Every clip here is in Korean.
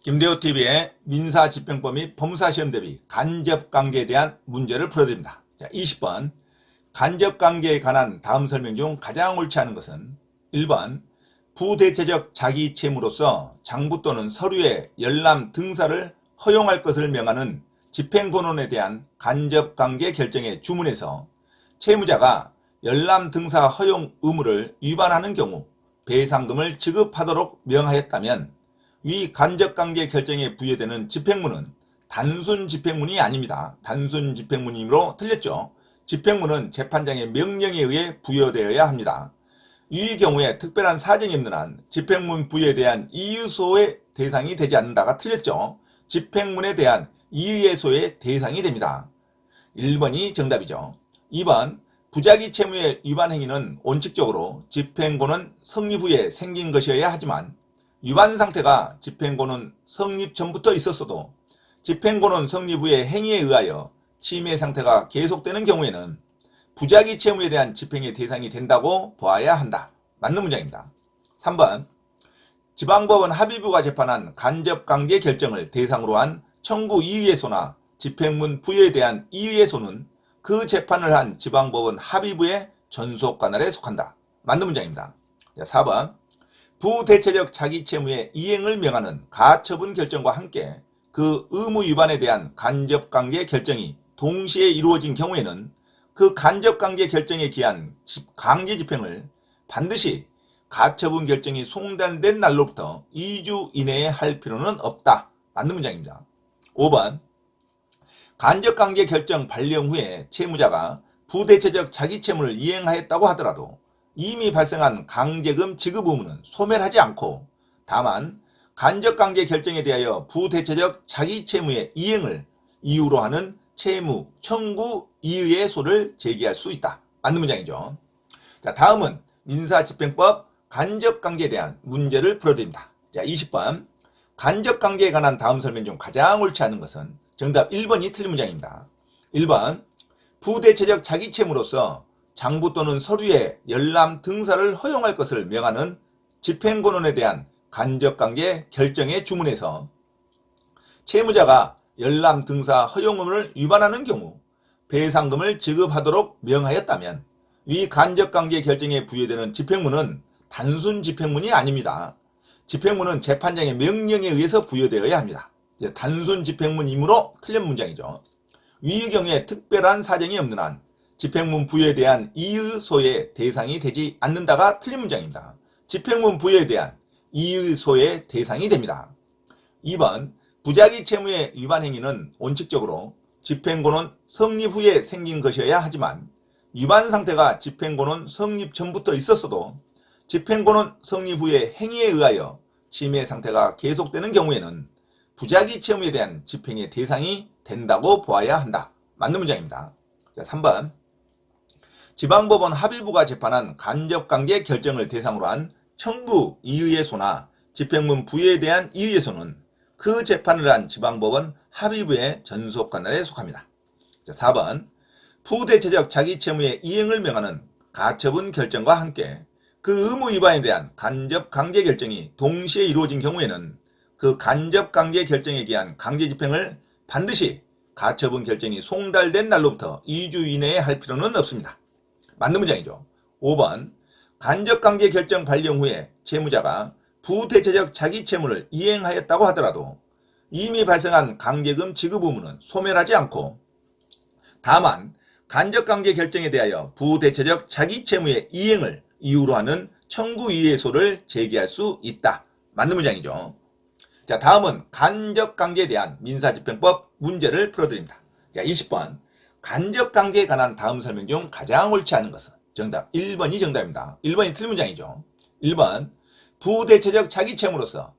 김대호TV의 민사집행법 및 법무사시험 대비 간접관계에 대한 문제를 풀어드립니다. 자, 20번 간접관계에 관한 다음 설명 중 가장 옳지 않은 것은 1번 부대체적 자기채무로서 장부 또는 서류의 열람 등사를 허용할 것을 명하는 집행권원에 대한 간접관계 결정의 주문에서 채무자가 열람 등사 허용 의무를 위반하는 경우 배상금을 지급하도록 명하였다면 위 간접관계 결정에 부여되는 집행문은 단순 집행문이 아닙니다. 단순 집행문이므로 틀렸죠. 집행문은 재판장의 명령에 의해 부여되어야 합니다. 이 경우에 특별한 사정이 없는 한 집행문 부여에 대한 이의소의 대상이 되지 않는다가 틀렸죠. 집행문에 대한 이의소의 대상이 됩니다. 1번이 정답이죠. 2번 부작위 채무의 위반 행위는 원칙적으로 집행권은 성립 후에 생긴 것이어야 하지만 위반 상태가 집행권은 성립 전부터 있었어도 집행권은 성립 후에 행위에 의하여 침해 상태가 계속되는 경우에는 부작위 채무에 대한 집행의 대상이 된다고 보아야 한다. 맞는 문장입니다. 3번 지방법원 합의부가 재판한 간접관계 결정을 대상으로 한 청구 이의소나 집행문 부여에 대한 이의소는 그 재판을 한 지방법원 합의부의 전속관할에 속한다. 맞는 문장입니다. 4번 부대체적 자기채무의 이행을 명하는 가처분 결정과 함께 그 의무 위반에 대한 간접관계 결정이 동시에 이루어진 경우에는 그 간접관계 결정에 기한 강제 집행을 반드시 가처분 결정이 송달된 날로부터 2주 이내에 할 필요는 없다. 맞는 문장입니다. 5번 간접관계 결정 발령 후에 채무자가 부대체적 자기채무를 이행하였다고 하더라도 이미 발생한 강제금 지급 의무는 소멸하지 않고 다만 간접관계 결정에 대하여 부대체적 자기채무의 이행을 이유로 하는 채무 청구 이의의 소를 제기할 수 있다. 맞는 문장이죠. 자, 다음은 민사집행법 간접관계에 대한 문제를 풀어드립니다. 자, 20번 간접관계에 관한 다음 설명 중 가장 옳지 않은 것은 정답 1번이 틀린 문장입니다. 1번 부대체적 자기채무로서 장부 또는 서류의 열람 등사를 허용할 것을 명하는 집행권원에 대한 간접관계 결정의 주문에서 채무자가 열람 등사 허용 의무를 위반하는 경우 배상금을 지급하도록 명하였다면 위 간접관계 결정에 부여되는 집행문은 단순 집행문이 아닙니다. 집행문은 재판장의 명령에 의해서 부여되어야 합니다. 단순 집행문이므로 틀린 문장이죠. 위 경우에 특별한 사정이 없는 한 집행문 부여에 대한 이의소의 대상이 되지 않는다가 틀린 문장입니다. 집행문 부여에 대한 이의소의 대상이 됩니다. 2번 부작위 채무의 위반 행위는 원칙적으로 집행권은 성립 후에 생긴 것이어야 하지만 위반 상태가 집행권은 성립 전부터 있었어도 집행권은 성립 후에 행위에 의하여 침해 상태가 계속되는 경우에는 부작위 채무에 대한 집행의 대상이 된다고 보아야 한다. 맞는 문장입니다. 자, 3번 지방법원 합의부가 재판한 간접관계 결정을 대상으로 한 청구 이의소나 집행문 부여에 대한 이의소는 그 재판을 한 지방법원 합의부의 전속관할에 속합니다. 자, 4번 부대체적 자기채무의 이행을 명하는 가처분 결정과 함께 그 의무 위반에 대한 간접관계 결정이 동시에 이루어진 경우에는 그 간접관계 결정에 기한 강제 집행을 반드시 가처분 결정이 송달된 날로부터 2주 이내에 할 필요는 없습니다. 맞는 문장이죠. 5번 간접관계 결정 발령 후에 채무자가 부대체적 자기채무를 이행하였다고 하더라도 이미 발생한 강제금 지급 의무는 소멸하지 않고 다만 간접관계 결정에 대하여 부대체적 자기채무의 이행을 이유로 하는 청구 이의소를 제기할 수 있다. 맞는 문장이죠. 자, 다음은 간접관계에 대한 민사집행법 문제를 풀어드립니다. 자, 20번 간접관계에 관한 다음 설명 중 가장 옳지 않은 것은 정답 1번이 정답입니다. 1번이 틀린 문장이죠. 1번 부대체적 자기채무로서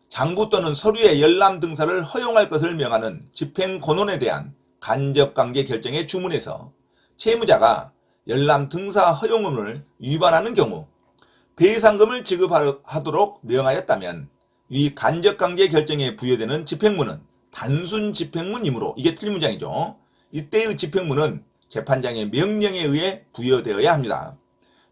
장부 또는 서류의 열람 등사를 허용할 것을 명하는 집행권원에 대한 간접관계 결정의 주문에서 채무자가 열람 등사 허용 의무를 위반하는 경우 배상금을 지급하도록 명하였다면 위 간접관계 결정에 부여되는 집행문은 단순 집행문이므로 이게 틀린 문장이죠. 이때의 집행문은 재판장의 명령에 의해 부여되어야 합니다.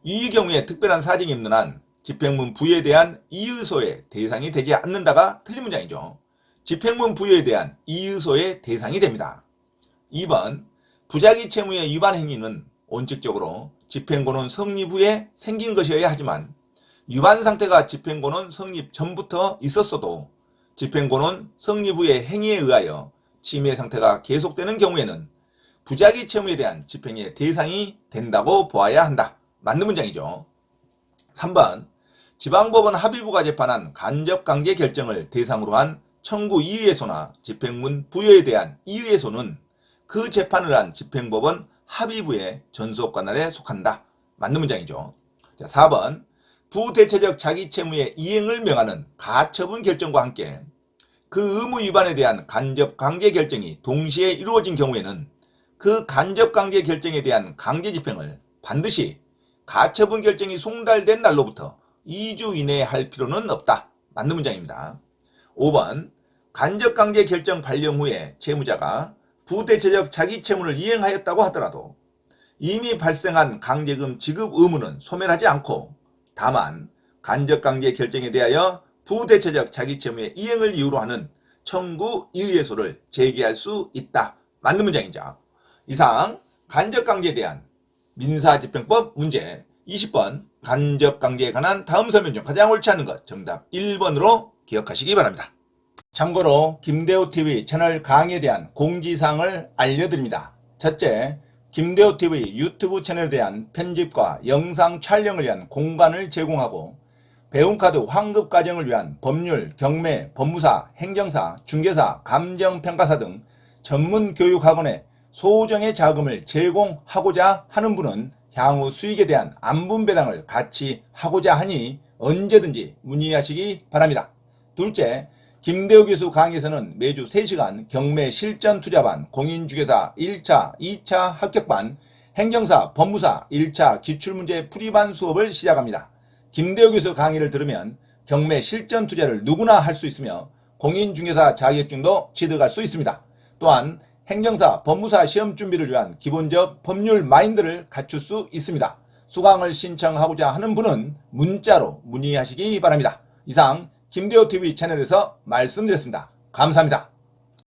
이 경우에 특별한 사정이 없는 한 집행문 부여에 대한 이의소의 대상이 되지 않는다가 틀린 문장이죠. 집행문 부여에 대한 이의소의 대상이 됩니다. 2번 부작위 채무의 위반 행위는 원칙적으로 집행권은 성립 후에 생긴 것이어야 하지만 위반 상태가 집행권은 성립 전부터 있었어도 집행권은 성립 후의 행위에 의하여 침해 상태가 계속되는 경우에는 부작위 채무에 대한 집행의 대상이 된다고 보아야 한다. 맞는 문장이죠. 3번 지방법원 합의부가 재판한 간접관계 결정을 대상으로 한 청구 이의소나 집행문 부여에 대한 이의소는 그 재판을 한 집행법원 합의부의 전속관할에 속한다. 맞는 문장이죠. 자, 4번 부대체적 자기채무의 이행을 명하는 가처분 결정과 함께 그 의무 위반에 대한 간접관계 결정이 동시에 이루어진 경우에는 그 간접관계 결정에 대한 강제 집행을 반드시 가처분 결정이 송달된 날로부터 2주 이내에 할 필요는 없다. 맞는 문장입니다. 5번 간접관계 결정 발령 후에 채무자가 부대체적 자기채무를 이행하였다고 하더라도 이미 발생한 강제금 지급 의무는 소멸하지 않고 다만 간접관계 결정에 대하여 부대체적 자기채무의 이행을 이유로 하는 청구 이의소를 제기할 수 있다. 맞는 문장이죠. 이상 간접관계에 대한 민사집행법 문제 20번 간접관계에 관한 다음 설명 중 가장 옳지 않은 것 정답 1번으로 기억하시기 바랍니다. 참고로 김대호TV 채널 강의에 대한 공지사항을 알려드립니다. 첫째, 김대호TV 유튜브 채널에 대한 편집과 영상 촬영을 위한 공간을 제공하고 배움카드 환급 과정을 위한 법률, 경매, 법무사, 행정사, 중개사, 감정평가사 등 전문 교육학원에 소정의 자금을 제공하고자 하는 분은 향후 수익에 대한 안분배당을 같이 하고자 하니 언제든지 문의하시기 바랍니다. 둘째, 김대호 교수 강의에서는 매주 3시간 경매 실전 투자반, 공인중개사 1차, 2차 합격반, 행정사, 법무사 1차 기출문제 풀이반 수업을 시작합니다. 김대호 교수 강의를 들으면 경매 실전 투자를 누구나 할 수 있으며 공인중개사 자격증도 취득할 수 있습니다. 또한 행정사, 법무사 시험 준비를 위한 기본적 법률 마인드를 갖출 수 있습니다. 수강을 신청하고자 하는 분은 문자로 문의하시기 바랍니다. 이상 김대호TV 채널에서 말씀드렸습니다. 감사합니다.